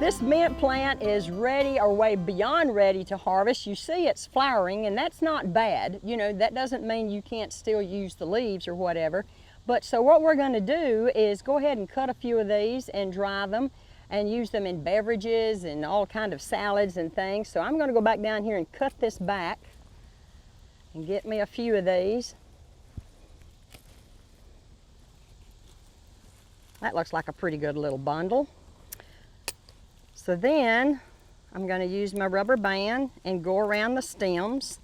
This mint plant is ready or way beyond ready to harvest. You see it's flowering, and that's not bad. You know, that doesn't mean you can't still use the leaves or whatever. But so what we're going to do is go ahead and cut a few of these and dry them and use them in beverages and all kind of salads and things. So I'm going to go back down here and cut this back and get me a few of these. That looks like a pretty good little bundle. So then I'm going to use my rubber band and go around the stems.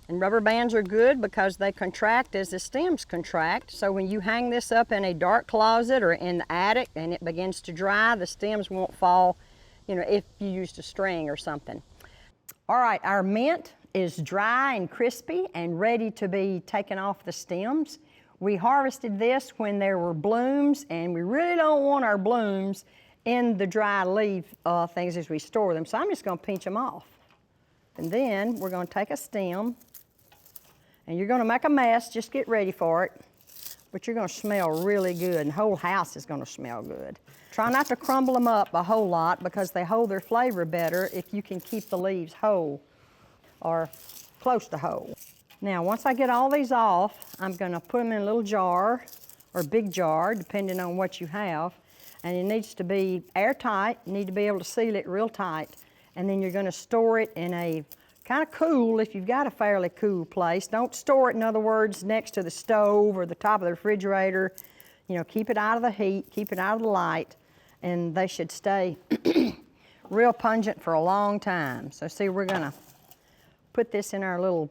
And rubber bands are good because they contract as the stems contract. So when you hang this up in a dark closet or in the attic and it begins to dry, the stems won't fall, you know, if you used a string or something. All right, our mint is dry and crispy and ready to be taken off the stems. We harvested this when there were blooms, and we really don't want our blooms in the dry leaf things as we store them. So I'm just going to pinch them off. And then we're going to take a stem, and you're going to make a mess. Just get ready for it. But you're going to smell really good, and the whole house is going to smell good. Try not to crumble them up a whole lot because they hold their flavor better if you can keep the leaves whole or close to whole. Now, once I get all these off, I'm going to put them in a little jar or big jar, depending on what you have. And it needs to be airtight. You need to be able to seal it real tight. And then you're going to store it in a kind of cool, if you've got a fairly cool place. Don't store it, in other words, next to the stove or the top of the refrigerator. You know, keep it out of the heat, keep it out of the light, and they should stay real pungent for a long time. So see, we're going to put this in our little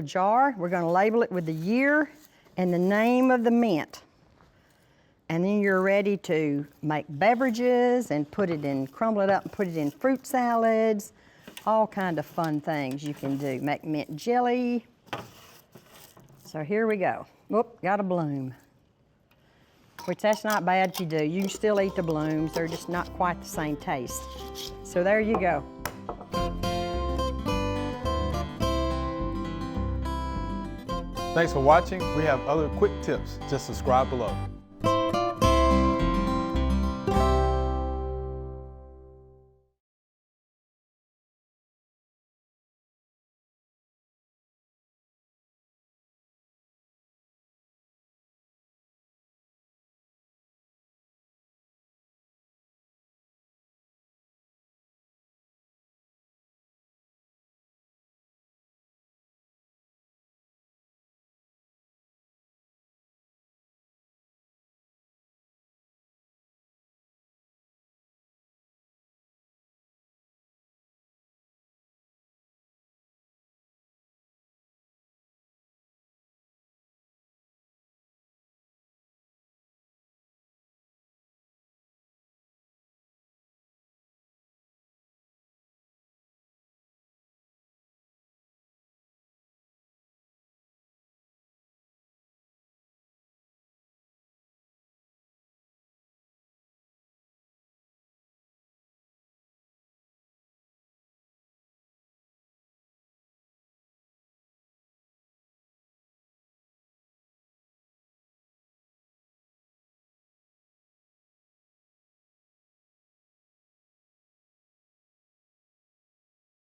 jar. We're going to label it with the year and the name of the mint. And then you're ready to make beverages and crumble it up and put it in fruit salads. All kind of fun things you can do. Make mint jelly. So here we go. Whoop, got a bloom. Which that's not bad if you do. You can still eat the blooms. They're just not quite the same taste. So there you go. Thanks for watching. We have other quick tips. Just subscribe below.